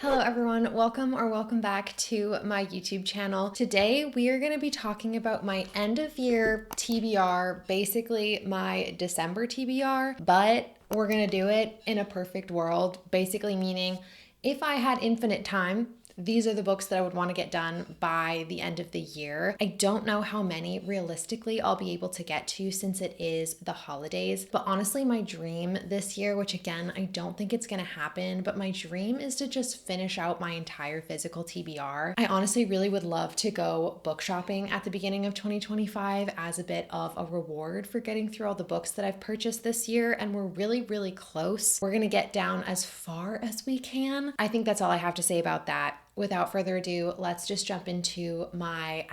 Hello everyone, welcome back to my YouTube channel. Today we are going to be talking about my end of year TBR, basically my December TBR, but we're going to do it in a perfect world, basically meaning if I had infinite time, these are the books that I would want to get done by the end of the year. I don't know how many realistically I'll be able to get to since it is the holidays, but honestly my dream this year, which again, I don't think it's going to happen, but my dream is to just finish out my entire physical TBR. I honestly really would love to go book shopping at the beginning of 2025 as a bit of a reward for getting through all the books that I've purchased this year, and we're really close. We're going to get down as far as we can. I think that's all I have to say about that. Without further ado, let's just jump into my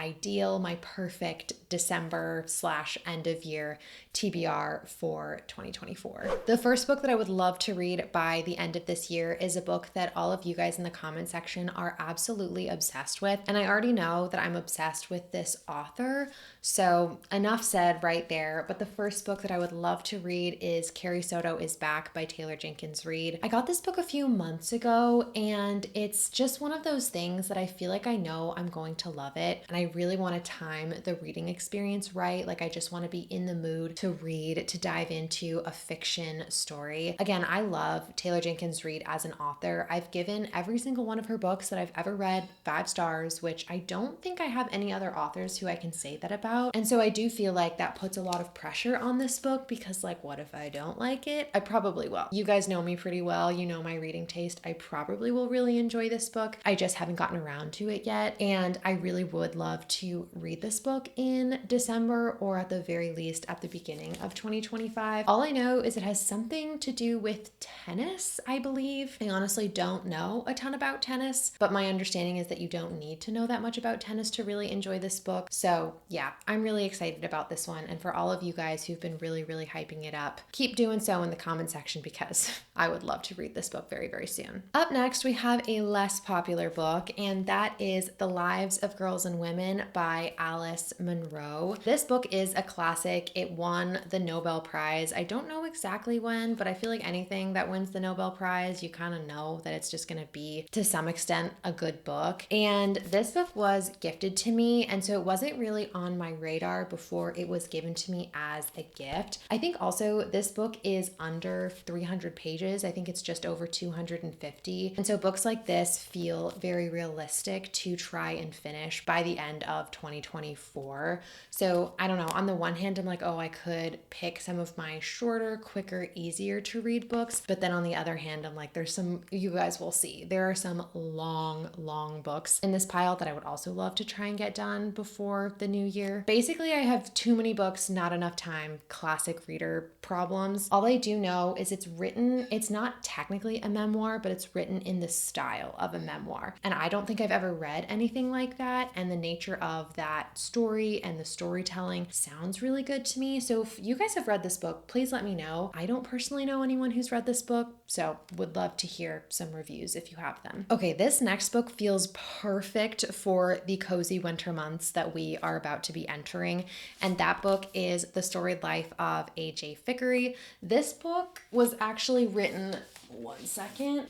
perfect December/end of year TBR for 2024. The first book that I would love to read by the end of this year is a book that all of you guys in the comment section are absolutely obsessed with. And I already know that I'm obsessed with this author, so enough said right there. But the first book that I would love to read is Carrie Soto is Back by Taylor Jenkins Reid. I got this book a few months ago, and it's just one of those things that I feel like I know I'm going to love it, and I really want to time the reading experience right. Like I just want to be in the mood to read, to dive into a fiction story. Again, I love Taylor Jenkins Reid as an author. I've given every single one of her books that I've ever read 5 stars, which I don't think I have any other authors who I can say that about. And so I do feel like that puts a lot of pressure on this book because, like, what if I don't like it? I probably will. You guys know me pretty well. You know my reading taste. I probably will really enjoy this book. I just haven't gotten around to it yet, and I really would love to read this book in December, or at the very least at the beginning of 2025. All I know is it has something to do with tennis, I believe. I honestly don't know a ton about tennis, but my understanding is that you don't need to know that much about tennis to really enjoy this book. So yeah, I'm really excited about this one, and for all of you guys who've been really hyping it up, keep doing so in the comment section because I would love to read this book very soon. Up next, we have a less popular book, and that is The Lives of Girls and Women by Alice Munro. This book is a classic. It won the Nobel Prize. I don't know exactly when, but I feel like anything that wins the Nobel Prize, you kind of know that it's just going to be, to some extent, a good book. And this book was gifted to me, and so it wasn't really on my radar before it was given to me as a gift. I think also this book is under 300 pages. I think it's just over 250. And so books like this feel very realistic to try and finish by the end of 2024. So I don't know, on the one hand, I'm like, oh, I could pick some of my shorter, quicker, easier to read books. But then on the other hand, I'm like, there's some, you guys will see, there are some long books in this pile that I would also love to try and get done before the new year. Basically, I have too many books, not enough time, classic reader problems. All I do know is it's not technically a memoir, but it's written in the style of a memoir. And I don't think I've ever read anything like that. And the nature of that story and the storytelling sounds really good to me. So if you guys have read this book, please let me know. I don't personally know anyone who's read this book, so would love to hear some reviews if you have them. Okay, this next book feels perfect for the cozy winter months that we are about to be entering. And that book is The Storied Life of A.J. Vickery. This book was actually written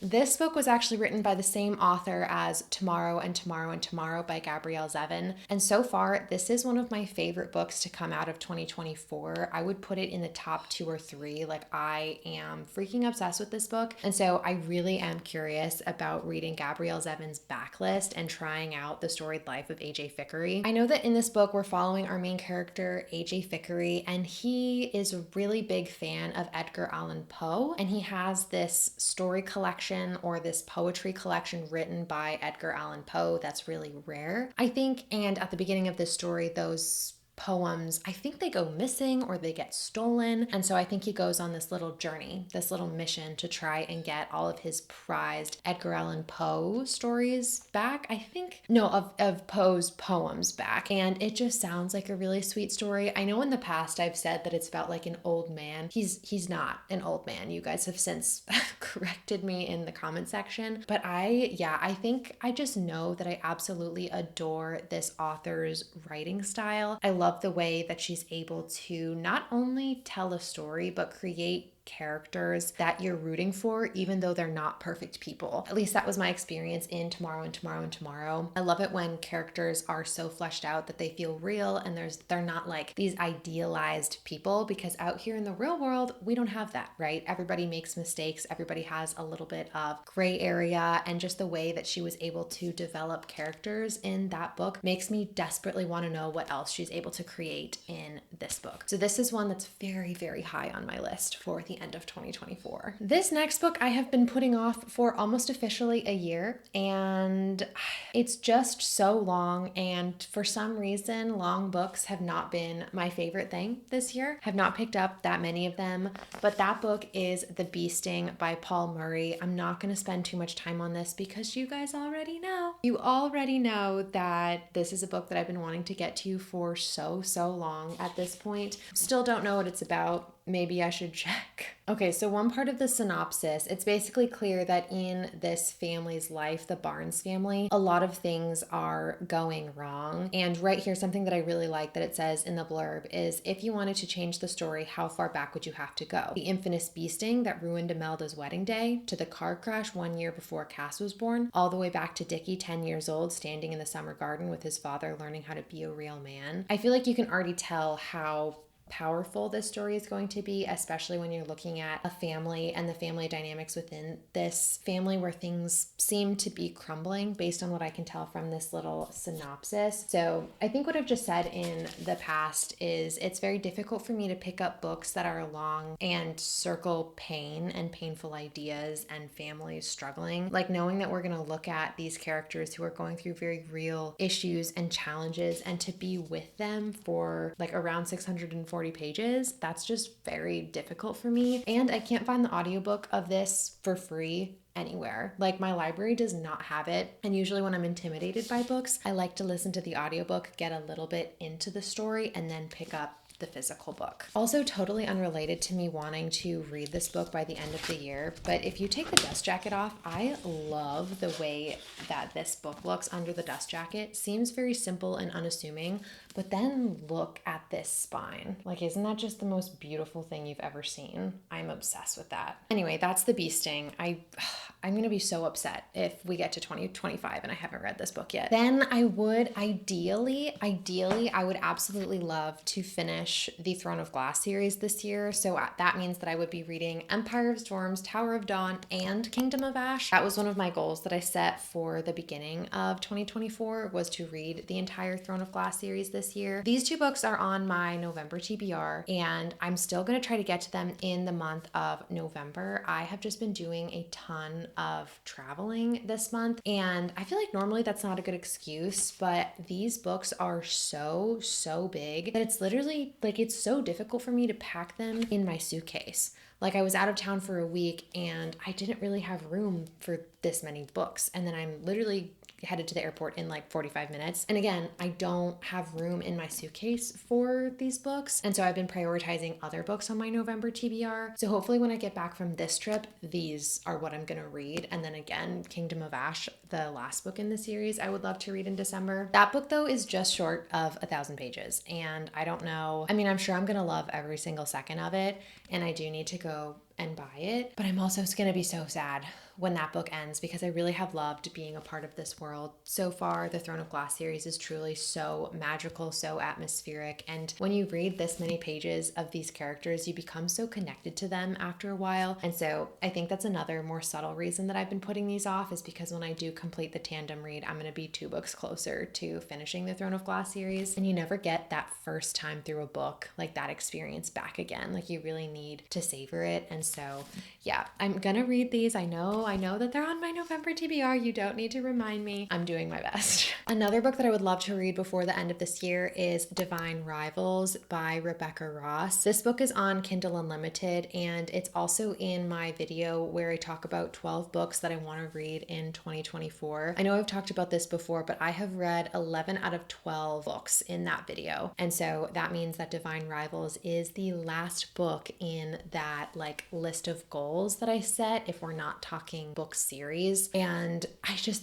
This book was actually written by the same author as Tomorrow and Tomorrow and Tomorrow by Gabrielle Zevin. And so far, this is one of my favorite books to come out of 2024. I would put it in the top 2 or 3. Like, I am freaking obsessed with this book. And so I really am curious about reading Gabrielle Zevin's backlist and trying out The Storied Life of A.J. Vickery. I know that in this book, we're following our main character, A.J. Vickery, and he is a really big fan of Edgar Allan Poe. And he has this story collection or this poetry collection written by Edgar Allan Poe that's really rare, I think. And at the beginning of this story, those poems, I think they go missing or they get stolen. And so I think he goes on this little journey, this little mission to try and get all of his prized Edgar Allan Poe stories back. I think, no, of Poe's poems back. And it just sounds like a really sweet story. I know in the past I've said that it's about like an old man. He's not an old man. You guys have since corrected me in the comment section. But I think I just know that I absolutely adore this author's writing style. I love the way that she's able to not only tell a story, but create characters that you're rooting for, even though they're not perfect people. At least that was my experience in Tomorrow and Tomorrow and Tomorrow. I love it when characters are so fleshed out that they feel real and they're not like these idealized people, because out here in the real world, we don't have that, right? Everybody makes mistakes. Everybody has a little bit of gray area, and just the way that she was able to develop characters in that book makes me desperately want to know what else she's able to create in this book. So this is one that's very, very high on my list for the end of 2024. This next book I have been putting off for almost officially a year, and it's just so long, and for some reason long books have not been my favorite thing this year. Have not picked up that many of them, but that book is The Bee Sting by Paul Murray. I'm not going to spend too much time on this because you guys already know. You already know that this is a book that I've been wanting to get to for so long at this point. Still don't know what it's about. Maybe I should check. Okay, so one part of the synopsis, it's basically clear that in this family's life, the Barnes family, a lot of things are going wrong. And right here, something that I really like that it says in the blurb is, if you wanted to change the story, how far back would you have to go? The infamous bee sting that ruined Imelda's wedding day, to the car crash 1 year before Cass was born, all the way back to Dickie, 10 years old, standing in the summer garden with his father, learning how to be a real man. I feel like you can already tell how powerful this story is going to be, especially when you're looking at a family and the family dynamics within this family where things seem to be crumbling based on what I can tell from this little synopsis. So I think what I've just said in the past is it's very difficult for me to pick up books that are long and circle pain and painful ideas and families struggling. Like knowing that we're going to look at these characters who are going through very real issues and challenges, and to be with them for like around 640 pages, that's just very difficult for me. And I can't find the audiobook of this for free anywhere. Like my library does not have it. And usually when I'm intimidated by books, I like to listen to the audiobook, get a little bit into the story, and then pick up the physical book. Also totally unrelated to me wanting to read this book by the end of the year, but if you take the dust jacket off, I love the way that this book looks under the dust jacket. Seems very simple and unassuming, but then look at this spine. Like, isn't that just the most beautiful thing you've ever seen? I'm obsessed with that. Anyway, that's The Bee Sting. I'm gonna be so upset if we get to 2025 and I haven't read this book yet. Then I would ideally, I would absolutely love to finish the Throne of Glass series this year. So that means that I would be reading Empire of Storms, Tower of Dawn, and Kingdom of Ash. That was one of my goals that I set for the beginning of 2024, was to read the entire Throne of Glass series this year. These two books are on my November TBR, and I'm still gonna try to get to them in the month of November. I have just been doing a ton of traveling this month, and I feel like normally that's not a good excuse, but these books are so big that it's literally like, it's so difficult for me to pack them in my suitcase. Like, I was out of town for a week and I didn't really have room for this many books, and then I'm literally headed to the airport in like 45 minutes. And again, I don't have room in my suitcase for these books. And so I've been prioritizing other books on my November TBR. So hopefully when I get back from this trip, these are what I'm going to read. And then again, Kingdom of Ash, the last book in the series, I would love to read in December. That book though is just short of 1,000 pages. And I don't know, I mean, I'm sure I'm going to love every single second of it. And I do need to go and buy it. But I'm also going to be so sad when that book ends, because I really have loved being a part of this world. So far, the Throne of Glass series is truly so magical, so atmospheric. And when you read this many pages of these characters, you become so connected to them after a while. And so I think that's another more subtle reason that I've been putting these off, is because when I do complete the tandem read, I'm going to be 2 books closer to finishing the Throne of Glass series. And you never get that first time through a book, like that experience back again. Like, you really need to savor it. And so yeah, I'm gonna read these. I know that they're on my November TBR. You don't need to remind me. I'm doing my best. Another book that I would love to read before the end of this year is Divine Rivals by Rebecca Ross. This book is on Kindle Unlimited, and it's also in my video where I talk about 12 books that I want to read in 2024. I know I've talked about this before, but I have read 11 out of 12 books in that video. And so that means that Divine Rivals is the last book in that like list of goals that I set if we're not talking book series. And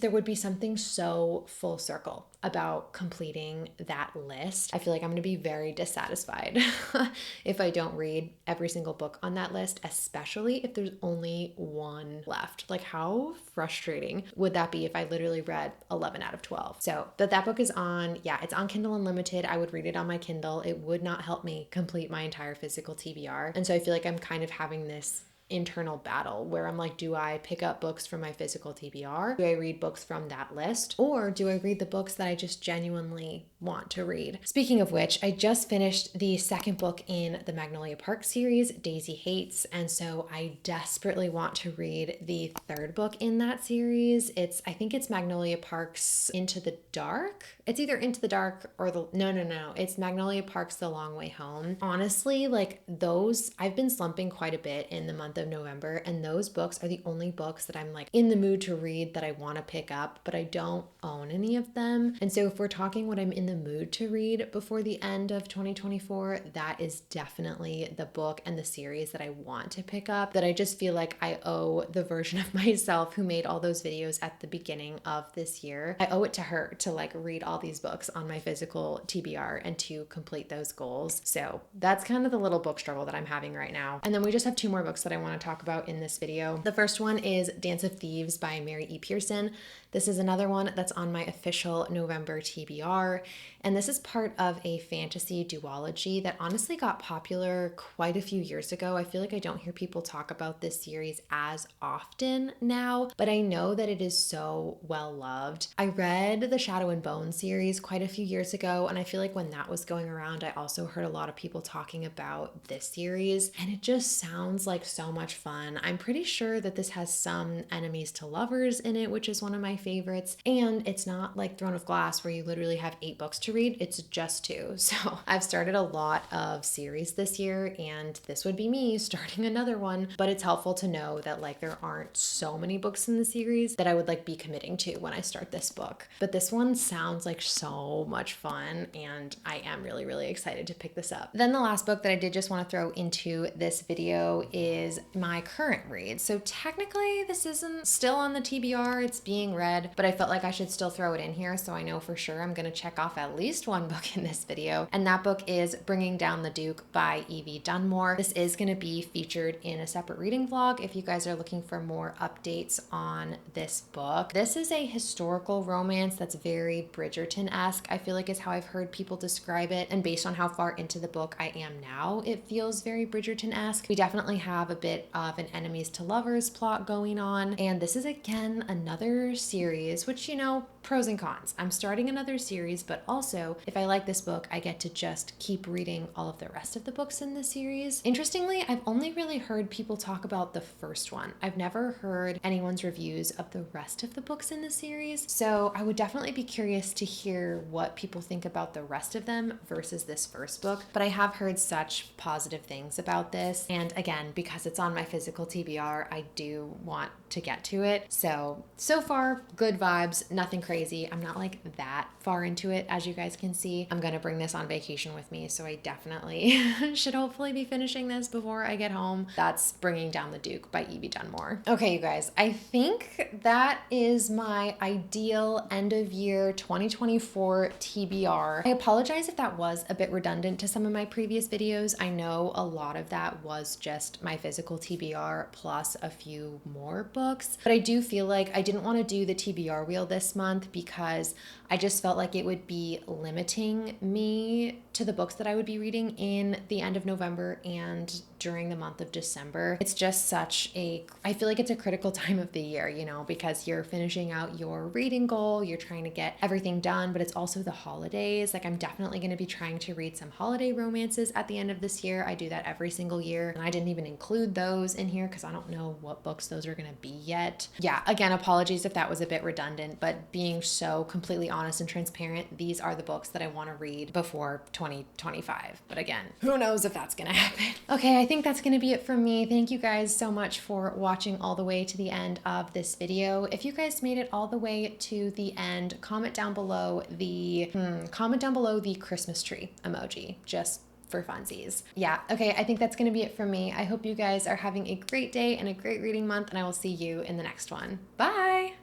there would be something so full circle about completing that list. I feel like I'm going to be very dissatisfied if I don't read every single book on that list, especially if there's only one left. Like, how frustrating would that be if I literally read 11 out of 12? So that book is on, it's on Kindle Unlimited. I would read it on my Kindle. It would not help me complete my entire physical TBR. And so I feel like I'm kind of having this internal battle where I'm like, do I pick up books from my physical TBR? Do I read books from that list? Or do I read the books that I just genuinely want to read? Speaking of which, I just finished the second book in the Magnolia Park series, Daisy Hates, and so I desperately want to read the third book in that series. I think it's Magnolia Park's Into the Dark. It's either Into the Dark or no. It's Magnolia Park's The Long Way Home. Honestly, like those, I've been slumping quite a bit in the month of November, and those books are the only books that I'm like in the mood to read that I want to pick up, but I don't own any of them. And so if we're talking what I'm in the mood to read before the end of 2024, that is definitely the book and the series that I want to pick up, that I just feel like I owe the version of myself who made all those videos at the beginning of this year. I owe it to her to like read all these books on my physical TBR and to complete those goals. So that's kind of the little book struggle that I'm having right now. And then we just have two more books that I want to talk about in this video. The first one is Dance of Thieves by Mary E. Pearson. This is another one that's on my official November TBR, and this is part of a fantasy duology that honestly got popular quite a few years ago. I feel like I don't hear people talk about this series as often now, but I know that it is so well loved. I read the Shadow and Bone series quite a few years ago, and I feel like when that was going around, I also heard a lot of people talking about this series, and it just sounds like so much fun. I'm pretty sure that this has some enemies to lovers in it, which is one of my favorites, and it's not like Throne of Glass where you literally have 8 books to read. It's just 2. So I've started a lot of series this year, and this would be me starting another one, but it's helpful to know that like there aren't so many books in the series that I would like be committing to when I start this book. But this one sounds like so much fun, and I am really, really excited to pick this up. Then the last book that I did just want to throw into this video is my current read. So technically this isn't still on the TBR, it's being read, but I felt like I should still throw it in here so I know for sure I'm going to check off at least one book in this video. And that book is Bringing Down the Duke by Evie Dunmore. This is going to be featured in a separate reading vlog if you guys are looking for more updates on this book. This is a historical romance that's very Bridgerton-esque, I feel like is how I've heard people describe it. And based on how far into the book I am now, it feels very Bridgerton-esque. We definitely have a bit of an enemies to lovers plot going on. And this is again another series, which, you know, pros and cons. I'm starting another series, but also if I like this book, I get to just keep reading all of the rest of the books in the series. Interestingly, I've only really heard people talk about the first one. I've never heard anyone's reviews of the rest of the books in the series. So I would definitely be curious to hear what people think about the rest of them versus this first book. But I have heard such positive things about this. And again, because it's on my physical TBR, I do want to get to it. So far, good vibes, nothing crazy. I'm not like that far into it, as you guys can see. I'm gonna bring this on vacation with me, so I definitely should hopefully be finishing this before I get home. That's Bringing Down the Duke by Evie Dunmore. Okay, you guys, I think that is my ideal end of year 2024 TBR. I apologize if that was a bit redundant to some of my previous videos. I know a lot of that was just my physical TBR plus a few more books, but I do feel like I didn't want to do the TBR wheel this month because I just felt like it would be limiting me to the books that I would be reading in the end of November and during the month of December. It's just I feel like it's a critical time of the year, you know, because you're finishing out your reading goal, you're trying to get everything done, but it's also the holidays. Like, I'm definitely going to be trying to read some holiday romances at the end of this year. I do that every single year, and I didn't even include those in here because I don't know what books those are going to be yet. Yeah, again, apologies if that was a bit redundant, but being so completely honest and transparent, these are the books that I want to read before 2025. But again, who knows if that's going to happen. Okay, I think that's going to be it for me. Thank you guys so much for watching all the way to the end of this video. If you guys made it all the way to the end, comment down below the Christmas tree emoji, just for funsies. Yeah, okay, I think that's going to be it for me. I hope you guys are having a great day and a great reading month, and I will see you in the next one. Bye!